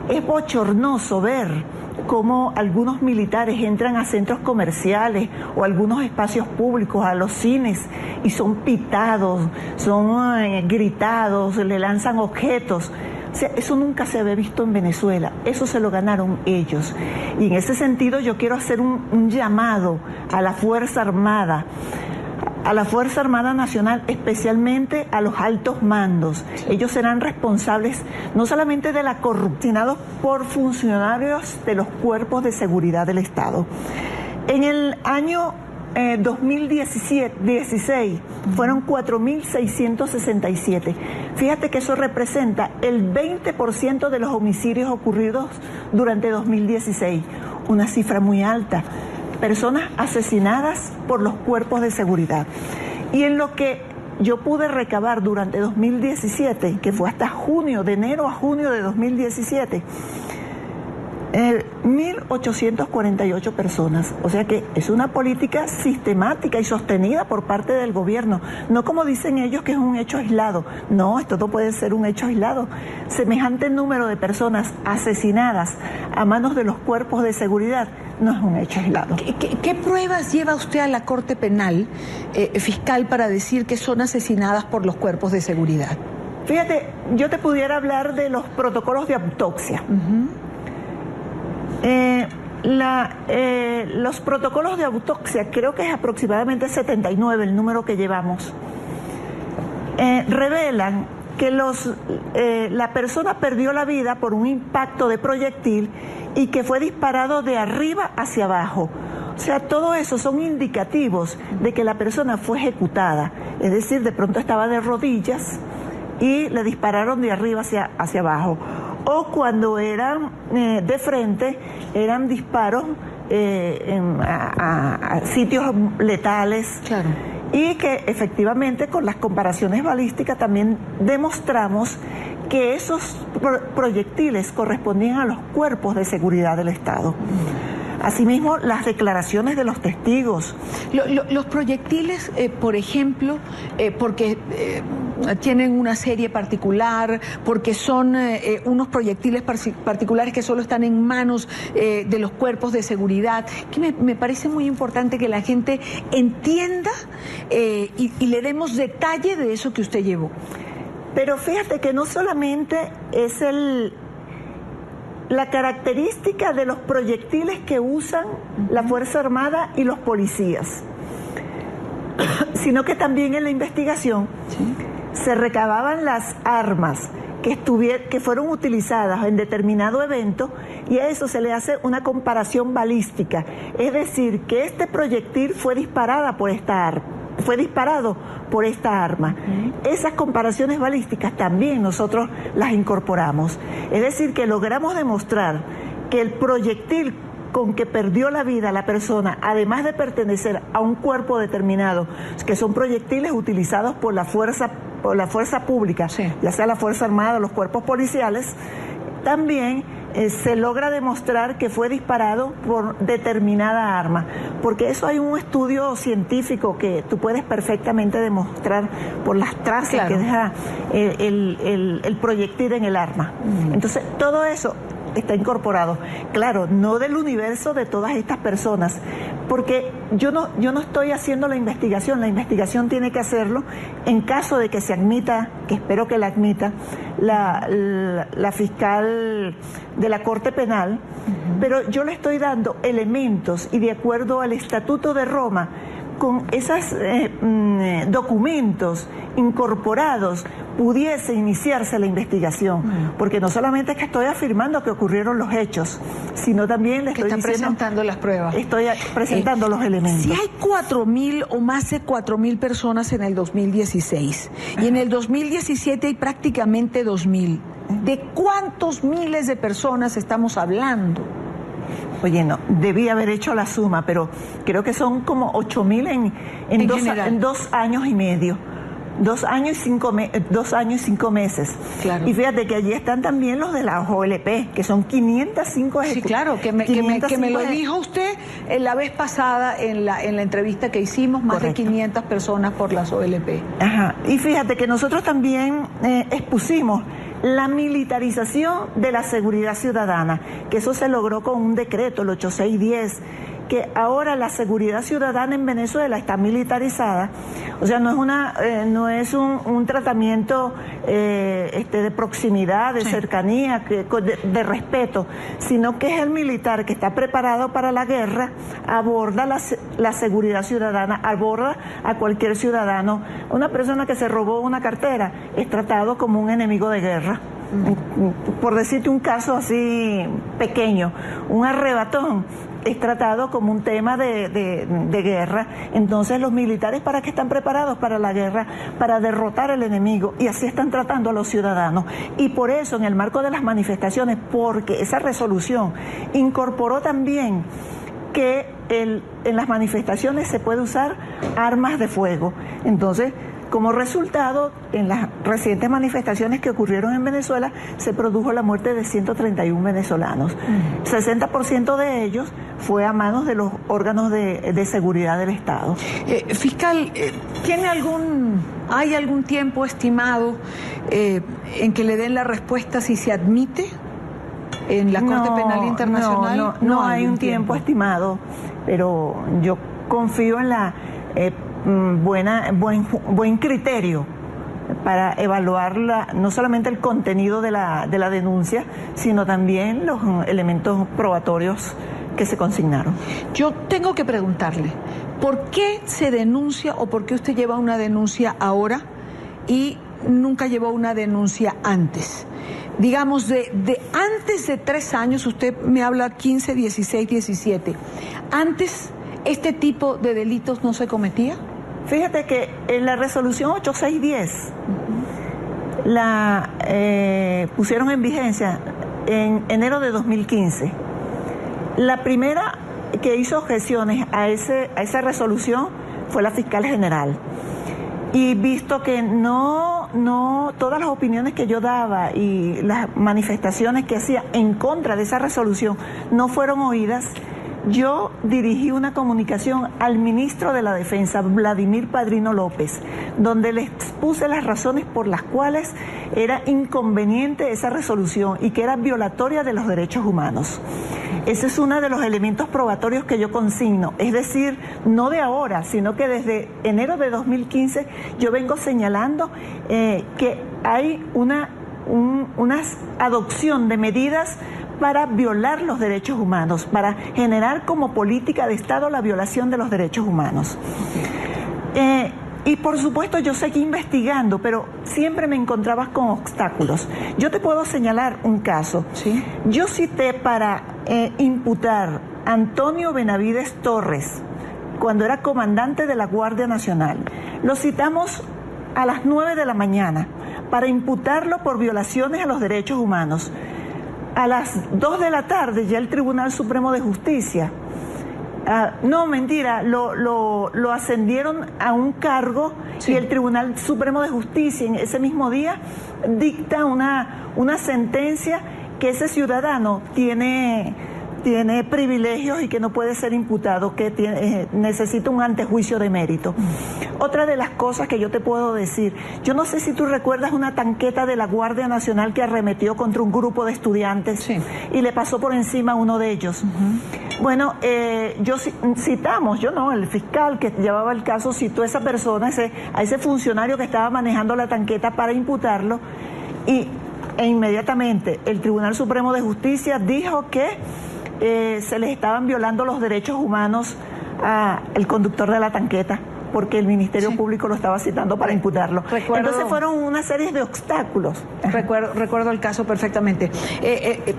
Speaker 3: Es bochornoso ver cómo algunos militares entran a centros comerciales o a algunos espacios públicos, a los cines, y son pitados, son gritados, le lanzan objetos. O sea, eso nunca se había visto en Venezuela, eso se lo ganaron ellos. Y en ese sentido yo quiero hacer un llamado a la Fuerza Armada, a la Fuerza Armada Nacional, especialmente a los altos mandos. Ellos serán responsables no solamente de la corrupción, sino por funcionarios de los cuerpos de seguridad del Estado. En el año 2016 fueron 4.667. Fíjate que eso representa el 20% de los homicidios ocurridos durante 2016, una cifra muy alta. Personas asesinadas por los cuerpos de seguridad. Y en lo que yo pude recabar durante 2017, que fue hasta junio, de enero a junio de 2017, 1.848 personas. O sea que es una política sistemática y sostenida por parte del gobierno. No como dicen ellos que es un hecho aislado. No, esto no puede ser un hecho aislado. Semejante número de personas asesinadas a manos de los cuerpos de seguridad no es un hecho aislado.
Speaker 2: ¿Qué pruebas lleva usted a la Corte Penal, fiscal, para decir que son asesinadas por los cuerpos de seguridad?
Speaker 3: Fíjate, yo te pudiera hablar de los protocolos de autopsia. Los protocolos de autopsia, creo que es aproximadamente 79 el número que llevamos, revelan que la persona perdió la vida por un impacto de proyectil y que fue disparado de arriba hacia abajo. O sea, todo eso son indicativos de que la persona fue ejecutada, es decir, de pronto estaba de rodillas y le dispararon de arriba hacia abajo. o cuando eran de frente, eran disparos a sitios letales.
Speaker 2: Claro.
Speaker 3: Y que efectivamente con las comparaciones balísticas también demostramos que esos proyectiles correspondían a los cuerpos de seguridad del Estado. Asimismo, las declaraciones de los testigos.
Speaker 2: Los proyectiles, por ejemplo, porque tienen una serie particular, porque son unos proyectiles particulares que solo están en manos de los cuerpos de seguridad, que me parece muy importante que la gente entienda y le demos detalle de eso que usted llevó.
Speaker 3: Pero fíjate que no solamente es la característica de los proyectiles que usan la Fuerza Armada y los policías, sino que también en la investigación se recababan las armas que fueron utilizadas en determinado evento, y a eso se le hace una comparación balística, es decir, que este proyectil fue disparado por esta arma. Esas comparaciones balísticas también nosotros las incorporamos. Es decir, que logramos demostrar que el proyectil con que perdió la vida la persona, además de pertenecer a un cuerpo determinado, que son proyectiles utilizados por la fuerza pública, ya sea la Fuerza Armada o los cuerpos policiales, también se logra demostrar que fue disparado por determinada arma, porque eso hay un estudio científico que tú puedes perfectamente demostrar por las trazas que deja el proyectil en el arma. Entonces, todo eso está incorporado. Claro, no del universo de todas estas personas, porque yo no estoy haciendo la investigación tiene que hacerlo en caso de que se admita, que espero que la admita, la fiscal de la Corte Penal, pero yo le estoy dando elementos y de acuerdo al Estatuto de Roma, con esos documentos incorporados pudiese iniciarse la investigación, porque no solamente es que estoy afirmando que ocurrieron los hechos, sino también le estoy diciendo,
Speaker 2: presentando las pruebas.
Speaker 3: Estoy presentando los elementos.
Speaker 2: Si hay 4.000 o más de 4.000 personas en el 2016 y en el 2017 hay prácticamente 2.000, ¿de cuántos miles de personas estamos hablando?
Speaker 3: Oye, no, debí haber hecho la suma, pero creo que son como 8.000 en 2 años y medio. 2 años y 5 meses.
Speaker 2: Claro.
Speaker 3: Y fíjate que allí están también los de la OLP, que son 505
Speaker 2: Sí, claro, que me lo dijo usted la vez pasada en la entrevista que hicimos, más de 500 personas por las OLP.
Speaker 3: Ajá. Y fíjate que nosotros también expusimos la militarización de la seguridad ciudadana, que eso se logró con un decreto, el 8610, que ahora la seguridad ciudadana en Venezuela está militarizada. O sea, no es un tratamiento de proximidad, de cercanía, de respeto, sino que es el militar que está preparado para la guerra, aborda la seguridad ciudadana, aborda a cualquier ciudadano. Una persona que se robó una cartera es tratado como un enemigo de guerra. Por decirte un caso así pequeño, un arrebatón es tratado como un tema de guerra. Entonces los militares, ¿para qué están preparados para la guerra? Para derrotar al enemigo, y así están tratando a los ciudadanos. Y por eso, en el marco de las manifestaciones, porque esa resolución incorporó también que en las manifestaciones se puede usar armas de fuego. Entonces, como resultado, en las recientes manifestaciones que ocurrieron en Venezuela, se produjo la muerte de 131 venezolanos. 60% de ellos fue a manos de los órganos de seguridad del Estado.
Speaker 2: Fiscal, ¿hay algún tiempo estimado en que le den la respuesta si se admite en la Corte Penal Internacional?
Speaker 3: No hay un tiempo estimado, pero yo confío en la buen criterio para evaluar no solamente el contenido de la denuncia, sino también los elementos probatorios que se consignaron.
Speaker 2: Yo tengo que preguntarle, ¿por qué se denuncia o por qué usted lleva una denuncia ahora y nunca llevó una denuncia antes? Digamos, de antes de 3 años, usted me habla 15, 16, 17. ¿Antes este tipo de delitos no se cometía?
Speaker 3: Fíjate que en la resolución 8610 la pusieron en vigencia en enero de 2015. La primera que hizo objeciones a esa resolución fue la fiscal general. Y visto que no todas las opiniones que yo daba y las manifestaciones que hacía en contra de esa resolución no fueron oídas, yo dirigí una comunicación al ministro de la Defensa, Vladimir Padrino López, donde le expuse las razones por las cuales era inconveniente esa resolución y que era violatoria de los derechos humanos. Ese es uno de los elementos probatorios que yo consigno, es decir, no de ahora, sino que desde enero de 2015 yo vengo señalando que hay una adopción de medidas para violar los derechos humanos, para generar como política de Estado la violación de los derechos humanos. Y por supuesto yo seguí investigando, pero siempre me encontraba con obstáculos. Yo te puedo señalar un caso.
Speaker 2: ¿Sí?
Speaker 3: Yo cité para imputar a Antonio Benavides Torres, cuando era comandante de la Guardia Nacional. Lo citamos a las 9 de la mañana para imputarlo por violaciones a los derechos humanos. A las 2 de la tarde ya el Tribunal Supremo de Justicia, no, mentira, lo ascendieron a un cargo, sí. Y el Tribunal Supremo de Justicia en ese mismo día dicta una sentencia que ese ciudadano tiene privilegios y que no puede ser imputado, que necesita un antejuicio de mérito. Otra de las cosas que yo te puedo decir, yo no sé si tú recuerdas una tanqueta de la Guardia Nacional que arremetió contra un grupo de estudiantes, sí. Y le pasó por encima a uno de ellos. Bueno, el fiscal que llevaba el caso citó a esa persona, a ese funcionario que estaba manejando la tanqueta para imputarlo, e inmediatamente el Tribunal Supremo de Justicia dijo que se les estaban violando los derechos humanos al conductor de la tanqueta, porque el Ministerio sí. Público lo estaba citando para imputarlo. Entonces fueron una serie de obstáculos.
Speaker 2: Recuerdo el caso perfectamente.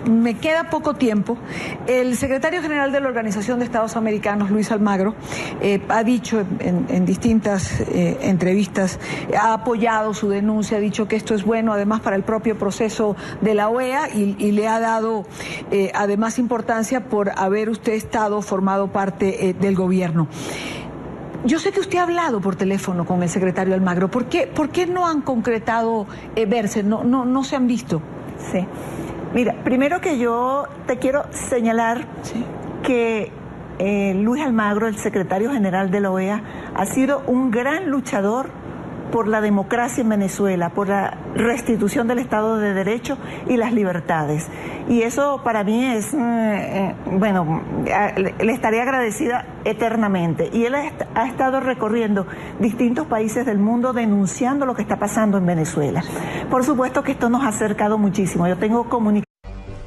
Speaker 2: Me queda poco tiempo. El secretario general de la Organización de Estados Americanos, Luis Almagro, ha dicho en distintas entrevistas, ha apoyado su denuncia, ha dicho que esto es bueno además para el propio proceso de la OEA y le ha dado además importancia por haber usted formado parte del gobierno. Yo sé que usted ha hablado por teléfono con el secretario Almagro. ¿Por qué no han concretado verse? No se han visto.
Speaker 3: Sí. Mira, primero que yo te quiero señalar sí. que Luis Almagro, el secretario general de la OEA, ha sido un gran luchador por la democracia en Venezuela, por la restitución del Estado de Derecho y las libertades. Y eso para mí es, le estaré agradecida eternamente. Y él ha estado recorriendo distintos países del mundo denunciando lo que está pasando en Venezuela. Por supuesto que esto nos ha acercado muchísimo. Yo tengo comunicación.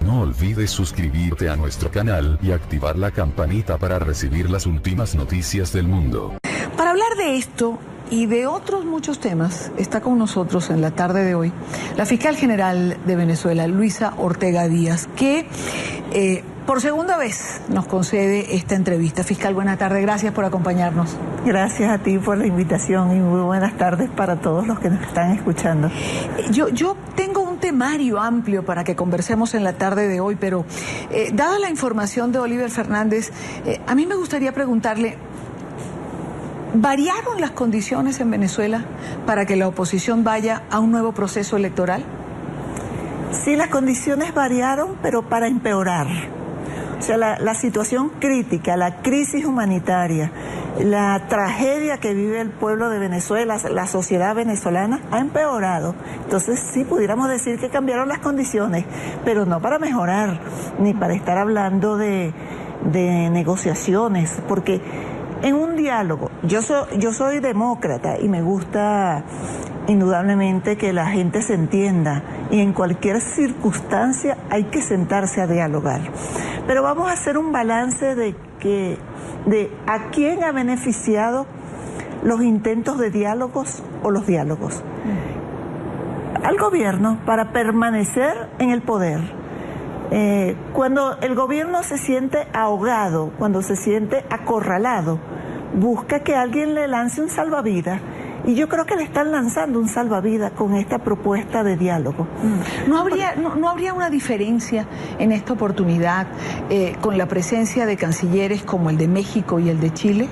Speaker 1: No olvides suscribirte a nuestro canal y activar la campanita para recibir las últimas noticias del mundo.
Speaker 2: Para hablar de esto y de otros muchos temas, está con nosotros en la tarde de hoy la fiscal general de Venezuela, Luisa Ortega Díaz, que por segunda vez nos concede esta entrevista. Fiscal, buena tarde, gracias por acompañarnos.
Speaker 3: Gracias a ti por la invitación y muy buenas tardes para todos los que nos están escuchando.
Speaker 2: Yo tengo un temario amplio para que conversemos en la tarde de hoy, pero dada la información de Oliver Fernández, a mí me gustaría preguntarle, ¿variaron las condiciones en Venezuela para que la oposición vaya a un nuevo proceso electoral?
Speaker 3: Sí, las condiciones variaron, pero para empeorar. O sea, la situación crítica, la crisis humanitaria, la tragedia que vive el pueblo de Venezuela, la sociedad venezolana, ha empeorado. Entonces sí, pudiéramos decir que cambiaron las condiciones, pero no para mejorar, ni para estar hablando de negociaciones, porque en un diálogo, yo soy demócrata y me gusta indudablemente que la gente se entienda y en cualquier circunstancia hay que sentarse a dialogar. Pero vamos a hacer un balance de a quién ha beneficiado los intentos de diálogos o los diálogos. Al gobierno para permanecer en el poder. Cuando el gobierno se siente ahogado, cuando se siente acorralado, busca que alguien le lance un salvavidas Y yo creo que le están lanzando un salvavidas con esta propuesta de diálogo.
Speaker 2: ¿No habría una diferencia en esta oportunidad con la presencia de cancilleres como el de México y el de Chile?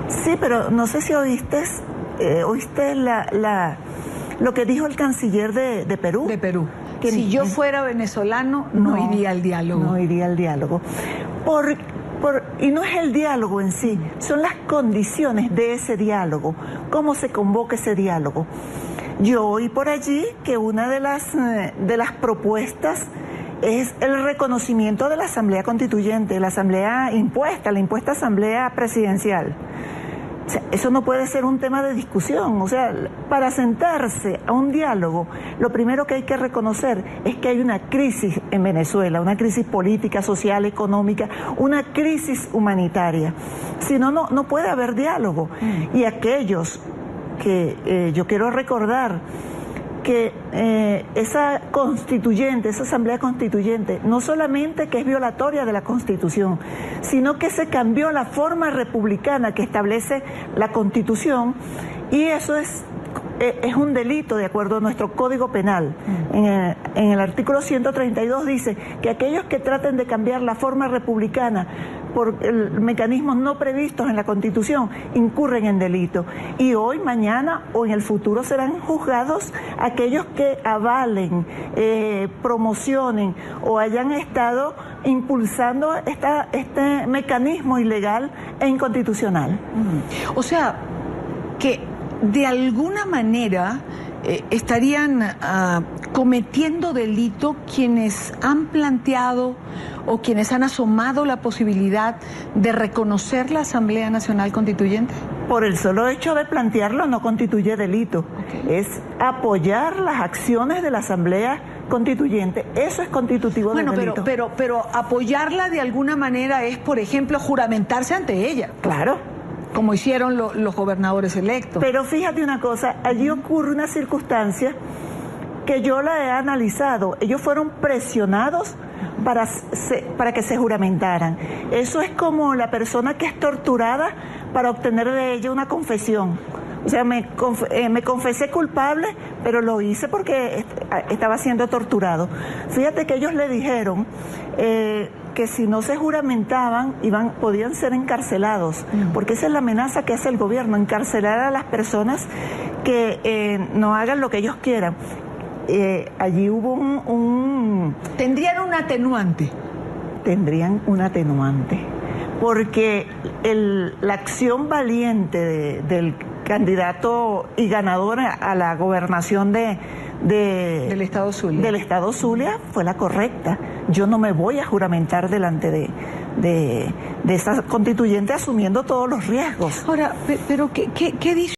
Speaker 3: Sí, pero no sé si oíste lo que dijo el canciller de Perú.
Speaker 2: De Perú. Que si yo fuera venezolano, no iría al diálogo.
Speaker 3: No iría al diálogo. Y no es el diálogo en sí, son las condiciones de ese diálogo, cómo se convoca ese diálogo. Yo oí por allí que una de las propuestas es el reconocimiento de la Asamblea Constituyente, la impuesta Asamblea Presidencial. O sea, eso no puede ser un tema de discusión. O sea, para sentarse a un diálogo, lo primero que hay que reconocer es que hay una crisis en Venezuela, una crisis política, social, económica, una crisis humanitaria. Si no, no puede haber diálogo. Y aquellos que yo quiero recordar que esa Asamblea Constituyente, no solamente que es violatoria de la Constitución, sino que se cambió la forma republicana que establece la Constitución, y eso es un delito de acuerdo a nuestro Código Penal. En el artículo 132 dice que aquellos que traten de cambiar la forma republicana por mecanismos no previstos en la Constitución incurren en delito. Y hoy, mañana o en el futuro serán juzgados aquellos que avalen, promocionen o hayan estado impulsando este mecanismo ilegal e inconstitucional.
Speaker 2: O sea, que de alguna manera estarían cometiendo delito quienes han planteado o quienes han asomado la posibilidad de reconocer la Asamblea Nacional Constituyente.
Speaker 3: Por el solo hecho de plantearlo no constituye delito. Es apoyar las acciones de la Asamblea Constituyente. Eso es constitutivo de delito.
Speaker 2: Pero apoyarla de alguna manera es, por ejemplo, juramentarse ante ella.
Speaker 3: Claro.
Speaker 2: Como hicieron los gobernadores electos.
Speaker 3: Pero fíjate una cosa, allí ocurre una circunstancia que yo la he analizado. Ellos fueron presionados para que se juramentaran. Eso es como la persona que es torturada para obtener de ella una confesión. O sea, me confesé culpable, pero lo hice porque estaba siendo torturado. Fíjate que ellos le dijeron que si no se juramentaban podían ser encarcelados, porque esa es la amenaza que hace el gobierno, encarcelar a las personas que no hagan lo que ellos quieran. Allí hubo
Speaker 2: ¿Tendrían un atenuante?
Speaker 3: Tendrían un atenuante, porque la acción valiente del candidato y ganador a la gobernación del
Speaker 2: Estado Zulia
Speaker 3: fue la correcta. Yo no me voy a juramentar delante de esa constituyente asumiendo todos los riesgos.
Speaker 2: Ahora, pero ¿qué dice?